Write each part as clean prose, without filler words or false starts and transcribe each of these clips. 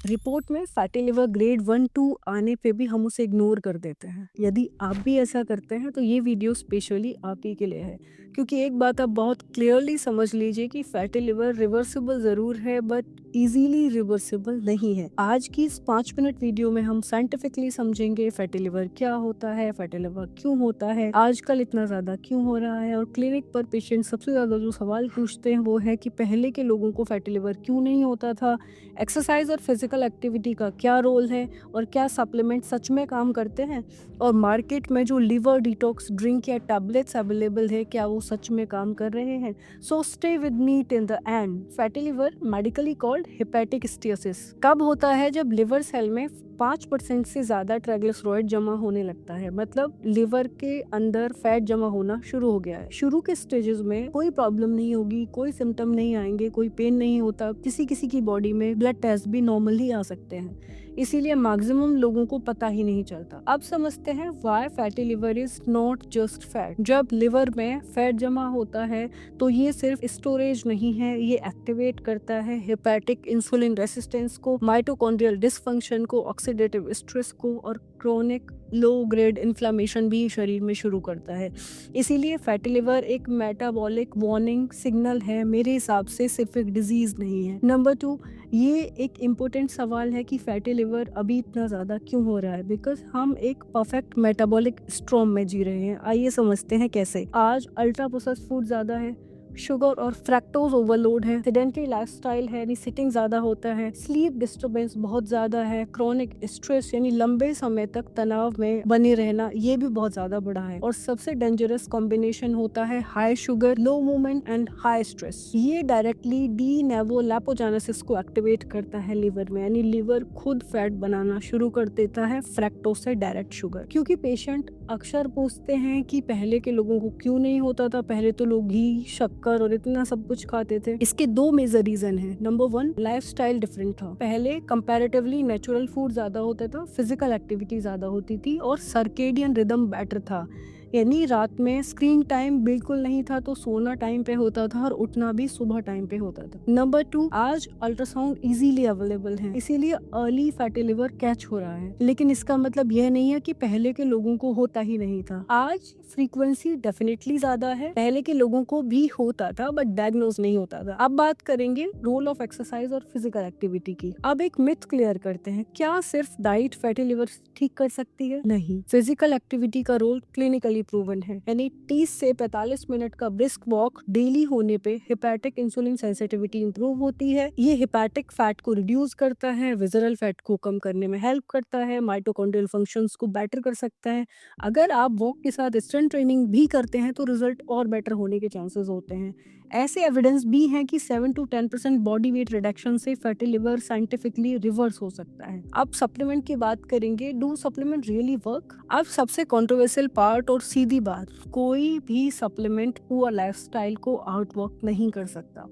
Report में fatty liver grade 1-2 आने पे भी हम उसे इग्नोर कर देते हैं। यदि आप भी ऐसा करते हैं तो ये वीडियो स्पेशली आप ही के लिए है, क्योंकि एक बात आप बहुत क्लियरली समझ लीजिए कि फैटी लिवर रिवर्सिबल ज़रूर है बट इजीली रिवर्सिबल नहीं है। आज की इस 5 मिनट वीडियो में हम साइंटिफिकली समझेंगे फैटी लिवर क्या होता है, फैटी लिवर क्यों होता है, आजकल इतना ज़्यादा क्यों हो रहा है, और क्लिनिक पर पेशेंट सबसे ज़्यादा जो सवाल पूछते हैं वो है कि पहले के लोगों को फैटी लिवर क्यों नहीं होता था, एक्सरसाइज और फिजिकल एक्टिविटी का क्या रोल है, और क्या सप्लीमेंट सच में काम करते हैं, और मार्केट में जो लिवर डिटॉक्स ड्रिंक या टैबलेट्स अवेलेबल है क्या वो सच में काम कर रहे हैं। So stay with me till the end. Fatty liver medically called hepatic steatosis कब होता है? जब लिवर सेल में 5% से ज़्यादा ट्राइग्लिसराइड जमा होने लगता है, मतलब लिवर के अंदर फैट जमा होना शुरू हो गया है। शुरू के स्टेजेस में कोई प्रॉब्लम नहीं होगी, कोई सिम्टम नहीं आएंगे, कोई पेन नहीं होता, किसी किसी की बॉडी में ब्लड टेस्ट भी नॉर्मली आ सकते हैं, इसीलिए मैक्सिमम लोगों को पता ही नहीं चलता। अब समझते हैं why fatty liver is not just fat. जब लिवर में फैट जमा होता है तो ये सिर्फ स्टोरेज नहीं है, ये एक्टिवेट करता है हेपेटिक इंसुलिन रेसिस्टेंस को, माइटोकॉन्ड्रियल डिसफंक्शन को, ऑक्सीडेटिव स्ट्रेस को, और क्रोनिक लो ग्रेड इन्फ्लामेशन भी शरीर में शुरू करता है। इसीलिए फैटी लिवर एक मेटाबॉलिक वार्निंग सिग्नल है, मेरे हिसाब से सिर्फ एक डिजीज नहीं है। नंबर 2, ये एक इम्पोर्टेंट सवाल है कि फैटी लिवर अभी इतना ज़्यादा क्यों हो रहा है, बिकॉज हम एक परफेक्ट मेटाबॉलिक स्ट्रॉम में जी रहे हैं। आइए समझते हैं कैसे। आज अल्ट्रा प्रोसेस्ड फूड ज़्यादा है, शुगर और फ्रैक्टोज ओवरलोड है, सेडेंटरी लाइफस्टाइल है यानी सिटिंग ज़्यादा होता है, स्लीप डिस्टर्बेंस बहुत ज़्यादा है, क्रोनिक स्ट्रेस यानी लंबे समय तक तनाव में बने रहना, ये भी बहुत ज़्यादा बढ़ा है, और सबसे डेंजरस कॉम्बिनेशन होता है high sugar, low movement and high stress. ये डायरेक्टली डी नेवोलैपोजेनेसिस को एक्टिवेट करता है लिवर में, यानी लिवर खुद फैट बनाना शुरू कर देता है फ्रैक्टोज से डायरेक्ट शुगर। क्योंकि पेशेंट अक्सर पूछते हैं कि पहले के लोगों को क्यों नहीं होता था, पहले तो लोग घी, शक्कर और इतना सब कुछ खाते थे। इसके 2 मेजर रीजन है। नंबर 1, लाइफस्टाइल डिफरेंट था। पहले कंपैरेटिवली नेचुरल फूड ज्यादा होता था, फिजिकल एक्टिविटी ज्यादा होती थी, और सर्केडियन रिदम बेटर था, यानी रात में स्क्रीन टाइम बिल्कुल नहीं था, तो सोना टाइम पे होता था और उठना भी सुबह टाइम पे होता था। नंबर 2, आज अल्ट्रासाउंड इजीली अवेलेबल है, इसीलिए अर्ली फैटी लिवर कैच हो रहा है, लेकिन इसका मतलब यह नहीं है कि पहले के लोगों को होता ही नहीं था। आज फ्रीक्वेंसी डेफिनेटली ज्यादा है, पहले के लोगों को भी होता था बट डायग्नोज नहीं होता था। अब बात करेंगे रोल ऑफ एक्सरसाइज और फिजिकल एक्टिविटी की। अब एक मिथ क्लियर करते हैं, क्या सिर्फ डाइट फैटी लिवर ठीक कर सकती है? नहीं, फिजिकल एक्टिविटी का रोल क्लिनिकली प्रूवन है, यानी 30 से 45 मिनट का ब्रिस्क वॉक डेली होने पे हेपेटिक इंसुलिन सेंसिटिविटी इंप्रूव होती है। ये हेपेटिक फैट को रिड्यूस करता है, विजरल फैट को कम करने में हेल्प करता है, माइटोकॉन्ड्रियल फंक्शंस को बेटर कर सकता है। अगर आप वॉक के साथ स्ट्रेंथ ट्रेनिंग भी करते हैं तो रिजल्ट और बेटर होने के चांसेस होते हैं। ऐसे एविडेंस भी हैं कि 7 to 10% बॉडी वेट रिडक्शन से फैटी लिवर साइंटिफिकली रिवर्स हो सकता है। अब सप्लीमेंट की बात करेंगे, डू सप्लीमेंट रियली वर्क? अब सबसे कंट्रोवर्शियल पार्ट और सीधी बात, कोई भी सप्लीमेंट पुअर लाइफस्टाइल को आउटवर्क नहीं कर सकता।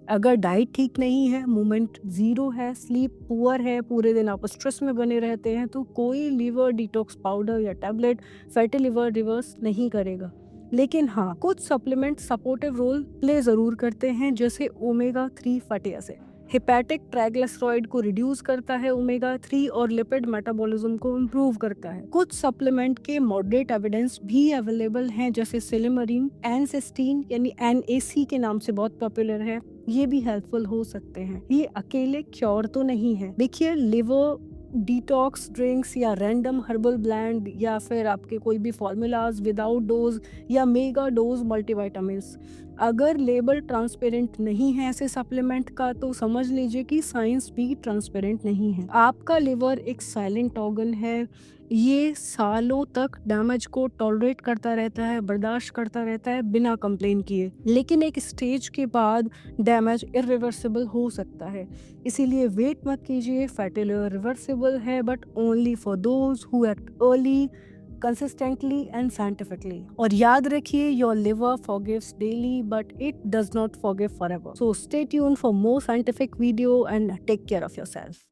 अगर डाइट ठीक नहीं है, मूवमेंट जीरो है, स्लीप पुअर है, पूरे दिन आप स्ट्रेस में बने रहते हैं, तो कोई लिवर डिटॉक्स पाउडर या टैबलेट फैटी लिवर रिवर्स नहीं करेगा। लेकिन हाँ, कुछ सप्लीमेंट सपोर्टिव रोल प्ले जरूर करते हैं, जैसे omega 3 fatty acid hepatic triglyceride को रिड्यूस करता है, ओमेगा 3 और लिपिड मेटाबॉलिज्म को इम्प्रूव करता है। कुछ सप्लीमेंट के मॉडरेट एविडेंस भी अवेलेबल हैं, जैसे सिलिमरीन, एनसिस्टीन यानी NAC के नाम से बहुत पॉपुलर है, ये भी हेल्पफुल हो सकते हैं। ये अकेले क्योर तो नहीं है। देखिए, लिवर डिटॉक्स ड्रिंक्स या रैंडम हर्बल ब्लेंड या फिर आपके कोई भी फॉर्मूलाज विदाउट डोज या मेगा डोज मल्टीविटामिन्स, अगर लेबल ट्रांसपेरेंट नहीं है ऐसे सप्लीमेंट का, तो समझ लीजिए कि साइंस भी ट्रांसपेरेंट नहीं है। आपका लिवर एक साइलेंट ऑर्गन है, ये सालों तक डैमेज को टॉलरेट करता रहता है, बर्दाश्त करता रहता है बिना कंप्लेन किए, लेकिन एक स्टेज के बाद डैमेज इरिवर्सिबल हो सकता है। इसीलिए वेट मत कीजिए, फैटी लिवर रिवर्सिबल है but only for those who act early, consistently and scientifically. और याद रखिए, your liver forgives daily but it does not forgive forever. So stay tuned for more scientific video and take care of yourself.